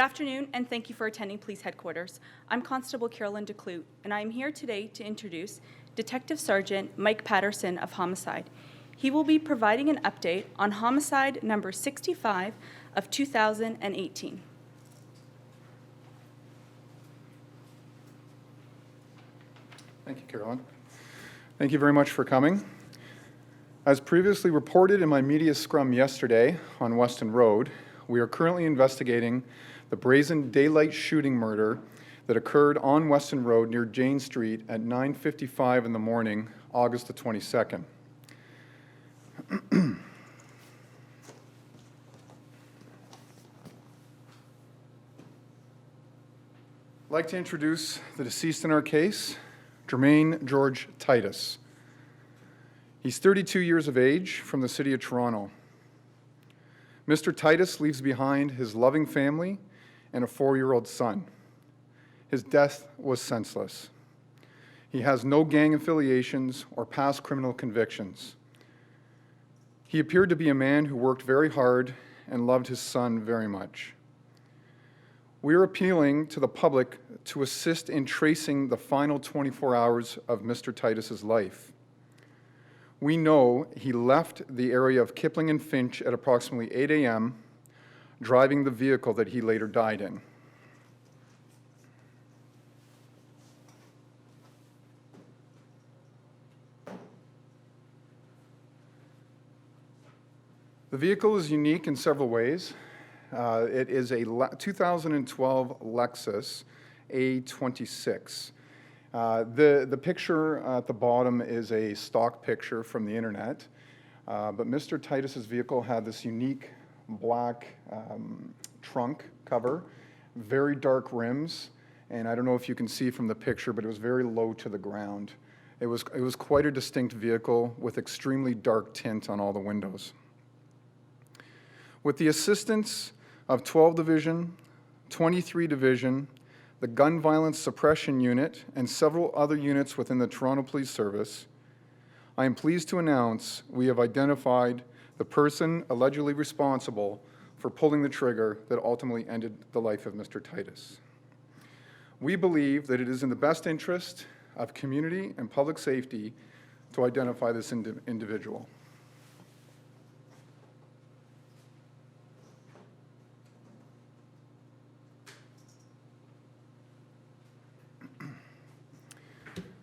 Good afternoon, and thank you for attending Police Headquarters. I'm Constable Carolyn DeClute, and I am here today to introduce Detective Sergeant Mike Patterson of Homicide. He will be providing an update on Homicide number 65 of 2018. Thank you, Carolyn. Thank you very much for coming. As previously reported in my media scrum yesterday on Weston Road, we are currently investigating the brazen daylight shooting murder that occurred on Weston Road near Jane Street at 9:55 in the morning, August the 22nd. I'd like to introduce the deceased in our case, Jermaine George Titus. He's 32 years of age from the city of Toronto. Mr. Titus leaves behind his loving family and a 4-year-old son. His death was senseless. He has no gang affiliations or past criminal convictions. He appeared to be a man who worked very hard and loved his son very much. We are appealing to the public to assist in tracing the final 24 hours of Mr. Titus's life. We know he left the area of Kipling and Finch at approximately 8 a.m., driving the vehicle that he later died in. The vehicle is unique in several ways. It is a 2012 Lexus A25. The picture at the bottom is a stock picture from the internet, but Mr. Titus's vehicle had this unique black trunk cover, very dark rims, and I don't know if you can see from the picture, but it was very low to the ground. It was quite a distinct vehicle with extremely dark tint on all the windows. With the assistance of 12 Division, 23 Division, the Gun Violence Suppression Unit, and several other units within the Toronto Police Service, I am pleased to announce we have identified the person allegedly responsible for pulling the trigger that ultimately ended the life of Mr. Titus. We believe that it is in the best interest of community and public safety to identify this individual.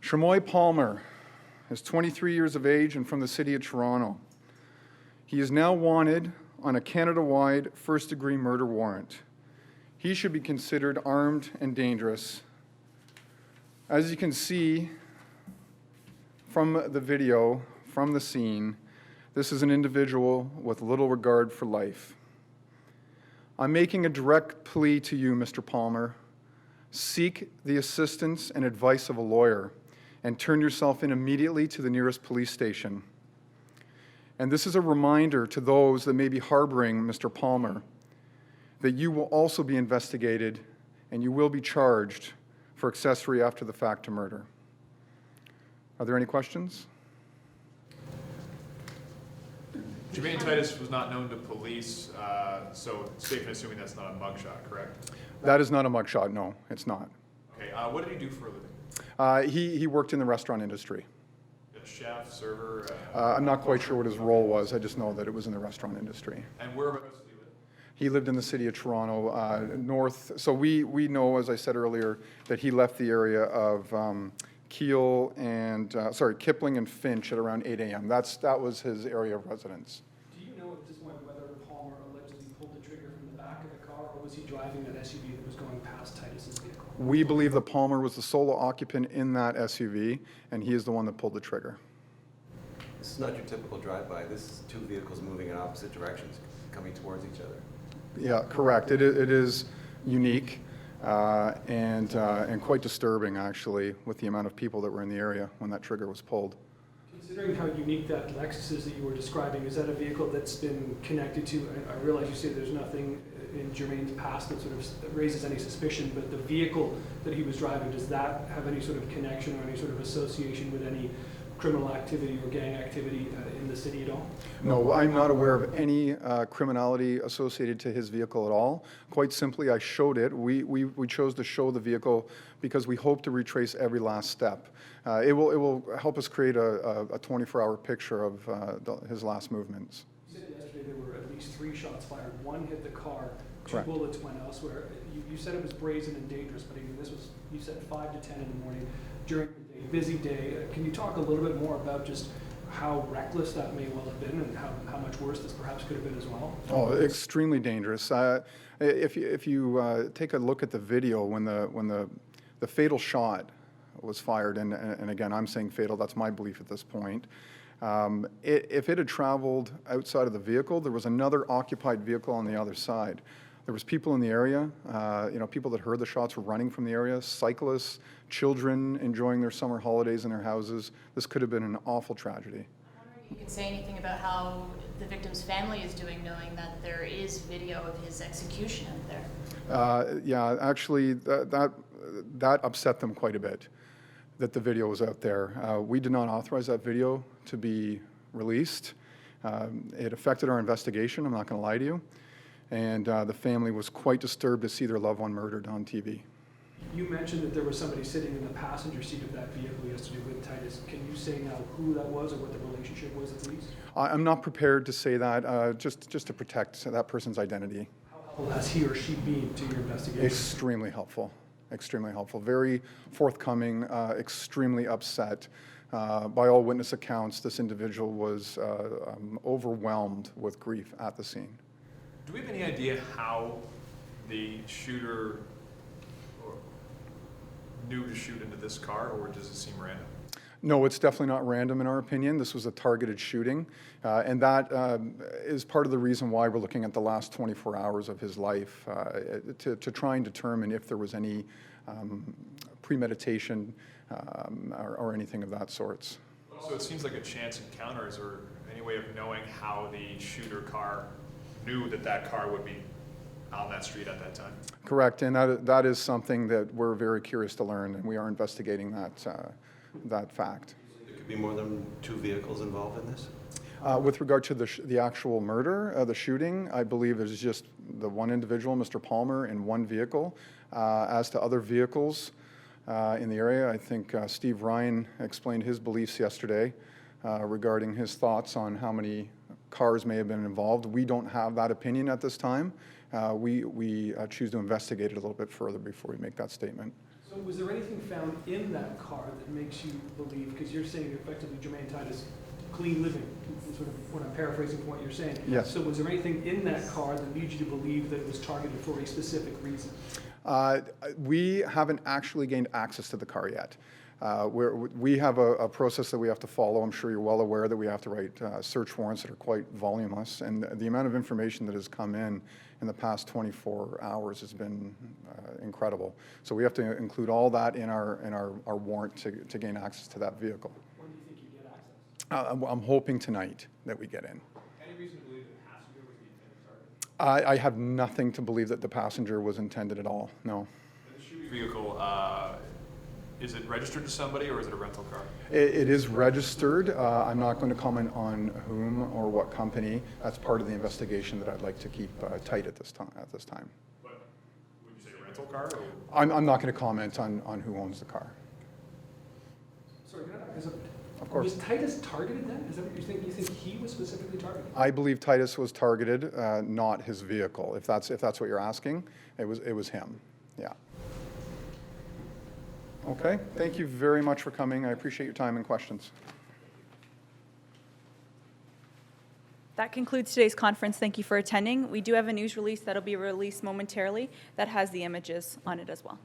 Shamoi Palmer is 23 years of age and from the city of Toronto. He is now wanted on a Canada-wide first-degree murder warrant. He should be considered armed and dangerous. As you can see from the video, from the scene, this is an individual with little regard for life. I'm making a direct plea to you, Mr. Palmer. Seek the assistance and advice of a lawyer and turn yourself in immediately to the nearest police station. And this is a reminder to those that may be harboring Mr. Palmer that you will also be investigated and you will be charged for accessory after the fact to murder. Are there any questions? Jermaine Titus was not known to police, so it's safe in assuming that's not a mugshot, correct? That is not a mugshot, no, it's not. Okay, what did he do for a living? He worked in the restaurant industry. A chef, server? I'm not quite sure what his role was. I just know that it was in the restaurant industry. And whereabouts did he live? He lived in the city of Toronto, north. So we know, as I said earlier, that he left the area of Kipling and Finch at around 8 a.m. That was his area of residence. Do you know at this point whether Palmer allegedly pulled the trigger from the back of the car, or was he driving that SUV that was going past Titus's vehicle? We believe that Palmer was the sole occupant in that SUV, and he is the one that pulled the trigger. This is not your typical drive-by. This is two vehicles moving in opposite directions, coming towards each other. Yeah, correct. It is unique and quite disturbing, actually, with the amount of people that were in the area when that trigger was pulled. Considering how unique that Lexus is that you were describing, is that a vehicle that's been connected to, I realize you say there's nothing in Jermaine's past that sort of raises any suspicion, but the vehicle that he was driving, does that have any sort of connection or any sort of association with any criminal activity or gang activity in the city at all? No, I'm not aware of any criminality associated to his vehicle at all. Quite simply, I showed it. We chose to show the vehicle because we hope to retrace every last step. It will help us create a 24-hour picture of his last movements. You said yesterday there were at least 3 shots fired. 1 hit the car, 2 Correct. bullets went elsewhere. You said it was brazen and dangerous, but again, this was, you said 5 to 10 in the morning during the day, busy day. Can you talk a little bit more about just how reckless that may well have been and how much worse this perhaps could have been as well? Oh, extremely dangerous. If you take a look at the video when the fatal shot was fired, and again, I'm saying fatal, that's my belief at this point. If it had traveled outside of the vehicle, there was another occupied vehicle on the other side. There was people in the area, people that heard the shots were running from the area, cyclists, children enjoying their summer holidays in their houses. This could have been an awful tragedy. I'm wondering if you could say anything about how the victim's family is doing, knowing that there is video of his execution out there. Yeah, actually, that upset them quite a bit, that the video was out there. We did not authorize that video to be released. It affected our investigation, I'm not going to lie to you. And the family was quite disturbed to see their loved one murdered on TV. You mentioned that there was somebody sitting in the passenger seat of that vehicle yesterday with Titus. Can you say now who that was or what the relationship was at least? I'm not prepared to say that, just to protect that person's identity. How helpful has he or she been to your investigation? Extremely helpful, extremely helpful. Very forthcoming, extremely upset. By all witness accounts, this individual was overwhelmed with grief at the scene. Do we have any idea how the shooter knew to shoot into this car, or does it seem random? No, it's definitely not random in our opinion. This was a targeted shooting, and that is part of the reason why we're looking at the last 24 hours of his life to try and determine if there was any premeditation or anything of that sort. So it seems like a chance encounter. Is there any way of knowing how the shooter car knew that car would be on that street at that time? Correct, and that is something that we're very curious to learn, and we are investigating that fact. There could be more than 2 vehicles involved in this? With regard to the actual murder, the shooting, I believe there's just the one individual, Mr. Palmer, in one vehicle. As to other vehicles in the area, I think Steve Ryan explained his beliefs yesterday regarding his thoughts on how many cars may have been involved. We don't have that opinion at this time. We choose to investigate it a little bit further before we make that statement. So was there anything found in that car that makes you believe, because you're saying effectively Jermaine Titus, clean living, sort of what I'm paraphrasing from what you're saying. Yes. So was there anything in that car that leads you to believe that it was targeted for a specific reason? We haven't actually gained access to the car yet. We have a process that we have to follow. I'm sure you're well aware that we have to write search warrants that are quite voluminous, and the amount of information that has come in the past 24 hours has been incredible. So we have to include all that in our warrant to gain access to that vehicle. When do you think you get access? I'm hoping tonight that we get in. Any reason to believe the passenger was the intended target? I have nothing to believe that the passenger was intended at all, no. The shooting vehicle, is it registered to somebody, or is it a rental car? It is registered. I'm not going to comment on whom or what company. That's part of the investigation that I'd like to keep tight at this time. But would you say a rental car? Or? I'm not going to comment on who owns the car. Sorry, can I, Of course. was Titus targeted then? Is that what you think? You think he was specifically targeted? I believe Titus was targeted, not his vehicle. If that's what you're asking, it was him. Yeah. Okay. Thank you very much for coming. I appreciate your time and questions. That concludes today's conference. Thank you for attending. We do have a news release that'll be released momentarily that has the images on it as well.